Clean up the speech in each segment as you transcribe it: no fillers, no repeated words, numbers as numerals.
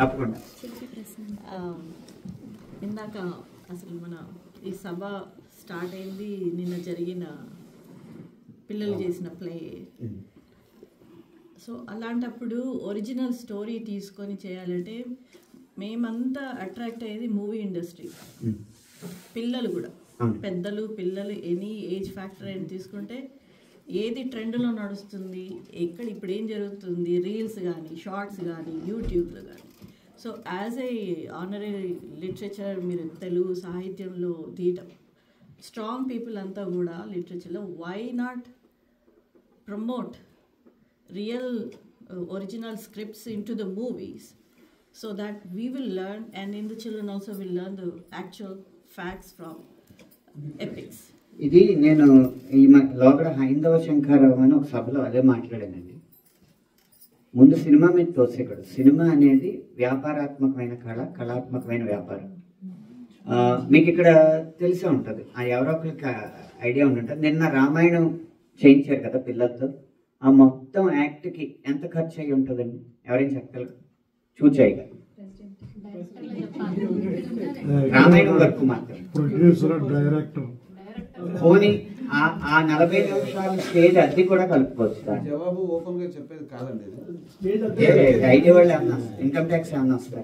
తప్పకుండా. ఇందాక అసలు మన ఈ సభ స్టార్ట్ అయింది నిన్న జరిగిన పిల్లలు చేసిన ప్లే. సో అలాంటప్పుడు ఒరిజినల్ స్టోరీ తీసుకొని చేయాలంటే మేమంతా అట్రాక్ట్ అయ్యేది మూవీ ఇండస్ట్రీ, పిల్లలు కూడా, పెద్దలు పిల్లలు ఎనీ ఏజ్ ఫ్యాక్టర్ అని తీసుకుంటే ఏది ట్రెండ్లో నడుస్తుంది, ఎక్కడ ఇప్పుడు ఏం జరుగుతుంది, రీల్స్ కానీ షార్ట్స్ కానీ యూట్యూబ్లో కానీ. So as a honorary literature మీరు తెలుగు సాహిత్యంలో తీయటం స్ట్రాంగ్ పీపుల్ అంతా కూడా లిటరేచర్లో why not promote real original scripts into the movies so that we will learn, and in the children also will learn the actual facts from epics. ఇది నేను ఈ లోగడ హైందవ శంకరరావు అని ఒక సభలో అదే మాట్లాడానండి. ముందు సినిమా మీద తోసేకూడదు. సినిమా అనేది వ్యాపారాత్మకమైన కళ, కళాత్మకమైన వ్యాపారం. మీకు ఇక్కడ తెలిసే ఉంటుంది, ఎవరో ఒకరికి ఐడియా ఉంటుంటుంది. నిన్న రామాయణం చేయించారు కదా పిల్లలతో. ఆ మొత్తం యాక్ట్కి ఎంత ఖర్చు అయ్యి ఉంటుందండి? ఎవరైనా చెప్పగలరు? చూచాయిగా రామాయణం వరకు మాత్రం పోనీ ఆ 40 నిమిషాల స్టేజ్ అది కూడా కలుపుకోవచ్చు. జవాబు ఓపెన్ గా చెప్పేది కాదండి. ఐటీ వాళ్ళు ఏమన్నా ఇన్కమ్ ట్యాక్స్ ఏమన్నా వస్తారు?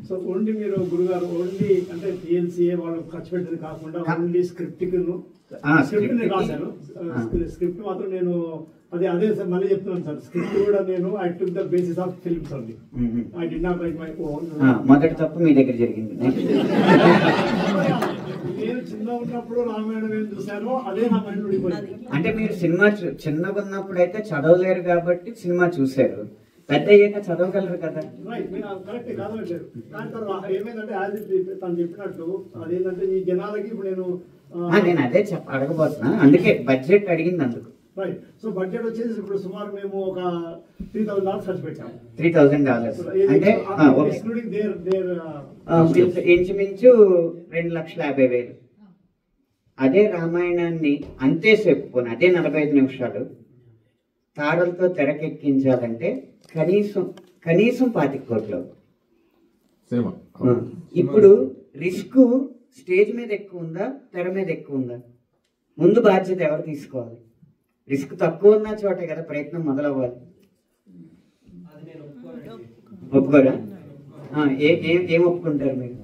సో ఓన్లీ మీరు గురుగారు ఓన్లీ అంటే టీఎల్సీఏ వాళ్ళు ఖర్చు పెట్టేది కాకుండా ఓన్లీ స్క్రిప్ట్ రాశాను. స్క్రిప్ట్ మాత్రం నేను అదే మళ్ళీ చెప్తున్నాను సార్. స్క్రిప్ట్ కూడా నేను I took the basis of films only. I did not right my own. మొదటి తప్పు మీ దగ్గర జరిగింది. నేను చిన్న ఉన్నప్పుడు రామాయణం ఏం చూసానో అదే నా మైండ్ ఉండిపోయింది. అంటే మీరు సినిమా చిన్నగా ఉన్నప్పుడు అయితే చదవలేరు కాబట్టి సినిమా చూసారు, పెద్ద అయ్యాక చదవగలరు కదా. కరెక్ట్ కాదనట్లేదు. దాని తర్వాత ఏమైందంటే తను చెప్పినట్టు అదేంటంటే ఈ జనాలకి ఇప్పుడు నేను అదే అడగబోతున్నా, అందుకే బడ్జెట్ అడిగింది అందుకు. రైట్. సో బడ్జెట్ వచ్చేసి ఇప్పుడు సుమారు మేము ఒక $3,000 ఖర్చు పెట్టాము. $3,000 అంటే ఇంచుమించు 2,50,000. అదే రామాయణాన్ని అంతేసేపు పోనీ అదే 45 నిమిషాలు తారలతో తెరకెక్కించాలంటే కనీసం 25 కోట్లు. ఇప్పుడు రిస్క్ స్టేజ్ మీద ఎక్కువ ఉందా, తెర మీద ఎక్కువ ఉందా? ముందు బాధ్యత ఎవరు తీసుకోవాలి? రిస్క్ తక్కువ ఉన్న చోటే కదా ప్రయత్నం మొదలవ్వాలి. ఒప్పుకోరా? ఏం ఒప్పుకుంటారు మీరు?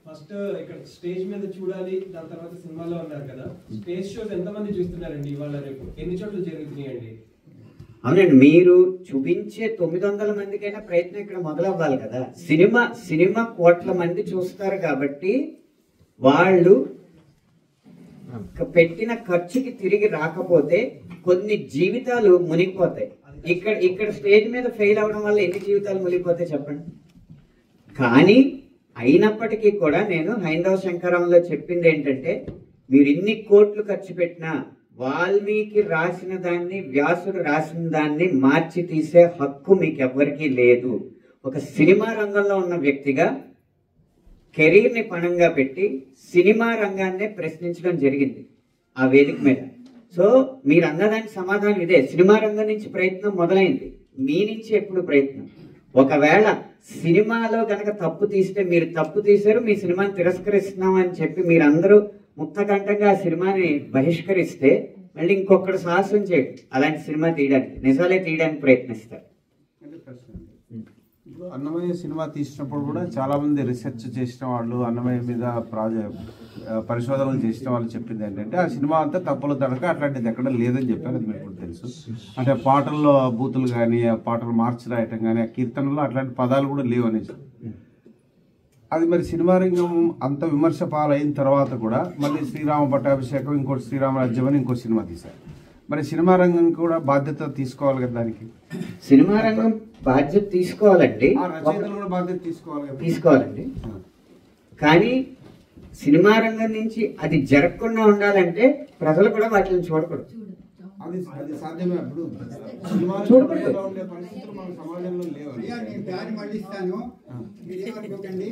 ఫస్ట్ ఇక్కడ స్టేజ్ మీద చూడాలి, దాని తర్వాత సినిమాలో ఉన్నారు కదా. స్టేజ్ షోస్ ఎంతమంది చూస్తున్నారండి ఇవాళ రేపు? ఎన్ని చోట్ల జరుగుతున్నాయండి? అవునండి, మీరు చూపించే 900 మందికైనా ప్రయత్నం ఇక్కడ మొదలవ్వాలి కదా. సినిమా కోట్ల మంది చూస్తారు కాబట్టి వాళ్ళు పెట్టిన ఖర్చుకి తిరిగి రాకపోతే కొన్ని జీవితాలు మునిగిపోతాయి. ఇక్కడ స్టేజ్ మీద ఫెయిల్ అవడం వల్ల ఎన్ని జీవితాలు మునిగిపోతాయి చెప్పండి. కానీ అయినప్పటికీ కూడా నేను హైందవ శంకరంలో చెప్పింది ఏంటంటే, మీరు ఇన్ని కోట్లు ఖర్చు పెట్టినా వాల్మీకి రాసిన దాన్ని, వ్యాసుడు రాసిన దాన్ని మార్చి తీసే హక్కు మీకు ఎవ్వరికీ లేదు. ఒక సినిమా రంగంలో ఉన్న వ్యక్తిగా కెరీర్ని పణంగా పెట్టి సినిమా రంగాన్నే ప్రశ్నించడం జరిగింది ఆ వేదిక మీద. సో మీరు అన్నదానికి సమాధానం ఇదే. సినిమా రంగం నుంచి ప్రయత్నం మొదలైంది, మీ నుంచి ఎప్పుడు ప్రయత్నం? ఒకవేళ సినిమాలో కనుక తప్పు తీస్తే, మీరు తప్పు తీశారు, మీ సినిమాని తిరస్కరిస్తున్నాం అని చెప్పి మీరందరూ ముక్తకంఠంగా ఆ సినిమాని బహిష్కరిస్తే మళ్ళీ ఇంకొకటి సాహసం చేయడు అలాంటి సినిమా తీయడానికి, నిజాలే తీయడానికి ప్రయత్నిస్తారు. అన్నమయ్య సినిమా తీసినప్పుడు కూడా చాలా మంది రీసెర్చ్ చేసిన వాళ్ళు, అన్నమయ్య మీద పరిశోధనలు చేసిన వాళ్ళు చెప్పింది ఏంటంటే, ఆ సినిమా అంతా తప్పులు తడక అట్లాంటిది ఎక్కడ లేదని చెప్పారు. అది మీకు తెలుసు. అంటే పాటల్లో బూతులు కానీ, ఆ పాటలు మార్చి రాయటం కానీ, ఆ కీర్తనలో అట్లాంటి పదాలు కూడా లేవు అనేసి. అది మరి సినిమా రంగం అంత విమర్శ పాలైన తర్వాత కూడా మళ్ళీ శ్రీరామ పట్టాభిషేకం, ఇంకోటి శ్రీరామ రాజ్యం అని ఇంకో సినిమా తీశారు. మరి సినిమా రంగం కూడా బాధ్యత తీసుకోవాలి కదా దానికి. సినిమా రంగం బాధ్యత తీసుకోవాలండి, రచయితలు కూడా బాధ్యత తీసుకోవాలండి. కానీ సినిమా రంగం నుంచి అది జరగకుండా ఉండాలంటే ప్రజలు కూడా వాటిని చూడకూడదు. అది సాధ్యమే. అప్పుడు ఉండే పరిస్థితులు మన సమాజంలో లేవు. నేను దారి మళ్ళిస్తాను, మీరేమనుకోకండి.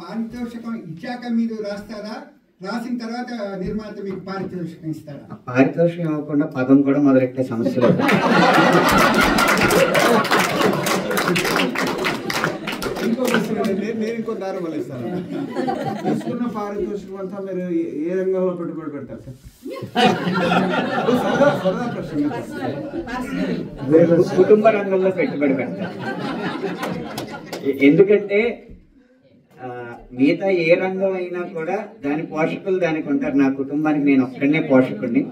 పారితోషికం ఇచ్చాక మీరు రాస్తారా, రాసిన తర్వాత నిర్మాత మీకు పారితోషికం ఇస్తాడా? పారితోషికం ఇవ్వకుండా పదం కూడా మొదలెట్టే సమస్య లేదు. ఇంకో ప్రశ్న అండి, నేను ఇంకో దారి మళ్ళీ ఇస్తాను. తీసుకున్న పారితోషికం అంతా మీరు ఏ రంగంలో పెట్టుబడి పెడతారు సార్? సరదా ప్రశ్న. కుటుంబ రంగంలో పెట్టుబడి పెడతారు. ఎందుకంటే మిగతా ఏ రంగం అయినా కూడా దాని పోషకులు దానికి ఉంటారు. నా కుటుంబానికి నేను ఒక్కడనే పోషకుడిని.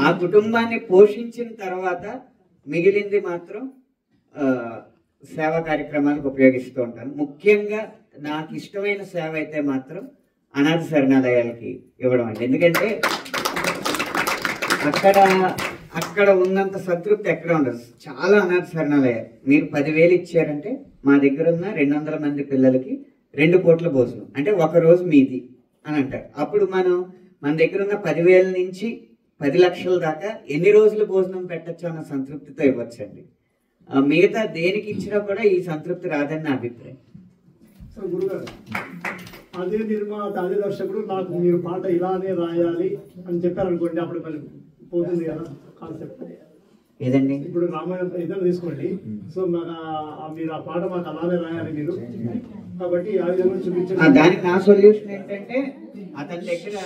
ఆ కుటుంబాన్ని పోషించిన తర్వాత మిగిలింది మాత్రం సేవా కార్యక్రమాలకు ఉపయోగిస్తూ ఉంటాను. ముఖ్యంగా నాకు ఇష్టమైన సేవ అయితే మాత్రం అనాథ శరణాలయాలకి ఇవ్వడం అండి. ఎందుకంటే అక్కడ ఉన్నంత సంతృప్తి ఎక్కడ ఉండదు. చాలా అనాథ శరణాలయాలు మీరు 10,000 ఇచ్చారంటే మా దగ్గర ఉన్న 200 మంది పిల్లలకి 2 పూట్ల భోజనం, అంటే ఒక రోజు మీది అని అంటారు. అప్పుడు మన దగ్గర ఉన్న 10,000 నుంచి 10 లక్షల దాకా ఎన్ని రోజులు భోజనం పెట్టచ్చు అన్న సంతృప్తితో ఇవ్వచ్చండి. మిగతా దేనికి ఇచ్చినా కూడా ఈ సంతృప్తి రాదని నా అభిప్రాయం. సో గురుగారు, అదే నిర్మాత అదే దర్శకుడు నాకు మీరు పాట ఇలానే రాయాలి అని చెప్పారనుకోండి, అప్పుడు మరి పోతుంది కదా కాన్సెప్ట్. ఏదండి? ఇప్పుడు రామాయణం ఏదైనా తీసుకోండి. సో మీరు ఆ పాట మాకు అలానే రాయాలి మీరు, కాబట్టి ఆ విధంగా చూపించండి. దానికి నా సొల్యూషన్ ఏంటంటే అతని దగ్గర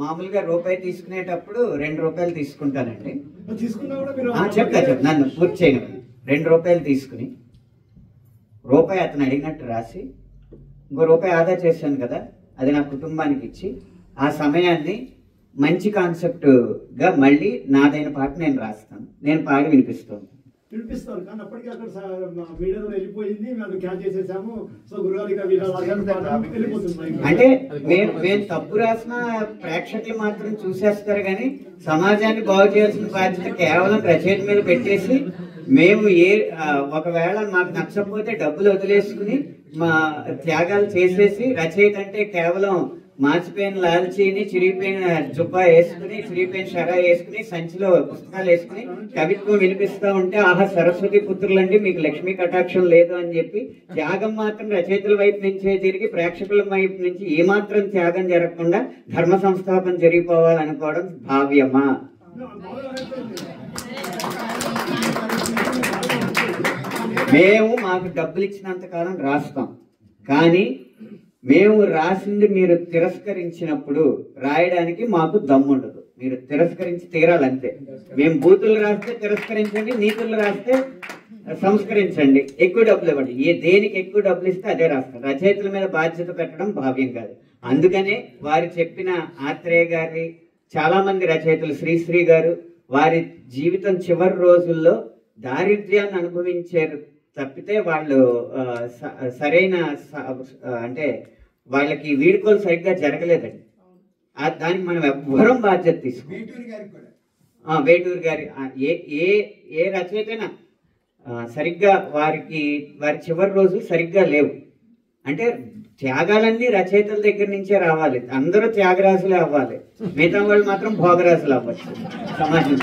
మామూలుగా రూపాయి తీసుకునేటప్పుడు 2 రూపాయలు తీసుకుంటానండి. తీసుకున్నా కూడా మీరు చెప్తా నన్ను పూర్తి చేయను. 2 రూపాయలు తీసుకుని రూపాయి అతను అడిగినట్టు రాసి ఇంకో రూపాయి ఆదా చేశాను కదా, అది నా కుటుంబానికి ఇచ్చి ఆ సమయాన్ని మంచి కాన్సెప్ట్గా మళ్ళీ నాదైన పాట నేను రాస్తాను, నేను పాడి వినిపిస్తాను. వినిపిస్తారు కానీ అప్పటికి అక్కడ మీడియాలో వెళ్ళిపోయింది, మేము క్యాచ్ చేసేసాము. సో గురుగారు ఇక వెళ్ళిపోతుంది. అంటే మేము తప్పు రాసిన ప్రేక్షకులు మాత్రం చూసేస్తారు కానీ సమాజాన్ని బాగు చేయాల్సిన బాధ్యత కేవలం రచయిత మీద పెట్టేసి మేము ఒకవేళ మాకు నచ్చకపోతే డబ్బులు వదిలేసుకుని మా త్యాగాలు చేసేసి రచయిత అంటే కేవలం మార్చిపోయిన లాల్చీని, చిరిగిపోయిన జుబ్బా వేసుకుని, చిరిగిపోయిన షరా వేసుకుని, సంచిలో పుస్తకాలు వేసుకుని కవిత్వం వినిపిస్తూ ఉంటే ఆహా సరస్వతి పుత్రులండి మీకు లక్ష్మీ కటాక్షం లేదు అని చెప్పి త్యాగం మాత్రం రచయితల వైపు నుంచే తిరిగి ప్రేక్షకుల వైపు నుంచి ఏమాత్రం త్యాగం జరగకుండా ధర్మ సంస్థాపన జరిగిపోవాలనుకోవడం భావ్యమా? మేము మాకు డబ్బులు ఇచ్చినంత కాలం రాస్తాం, కానీ మేము రాసింది మీరు తిరస్కరించినప్పుడు రాయడానికి మాకు దమ్ముండదు. మీరు తిరస్కరించి తీరాలంతే. మేము బూతులు రాస్తే తిరస్కరించండి, నీతులు రాస్తే సంస్కరించండి, ఎక్కువ డబ్బులు ఇవ్వండి. దేనికి ఎక్కువ డబ్బులు ఇస్తే అదే రాస్తారు. రచయితల మీద బాధ్యత పెట్టడం భావ్యం కాదు. అందుకనే వారు చెప్పిన ఆత్రేయ గారి చాలా మంది రచయితలు, శ్రీశ్రీ గారు వారి జీవితం చివరి రోజుల్లో దారిద్ర్యాన్ని అనుభవించారు తప్పితే వాళ్ళు సరైన అంటే వాళ్ళకి వీడుకోలు సరిగ్గా జరగలేదండి. దానికి మనం ఎవ్వరం బాధ్యత తీసుకుంటాం. వేటూరు గారి ఏ రచయితైనా సరిగ్గా వారి చివరి రోజులు సరిగ్గా లేవు. అంటే త్యాగాలన్నీ రచయితల దగ్గర నుంచే రావాలి. అందరూ త్యాగరాజులే అవ్వాలి, మిగతా వాళ్ళు మాత్రం భోగరాజులు అవ్వచ్చు సమాజం.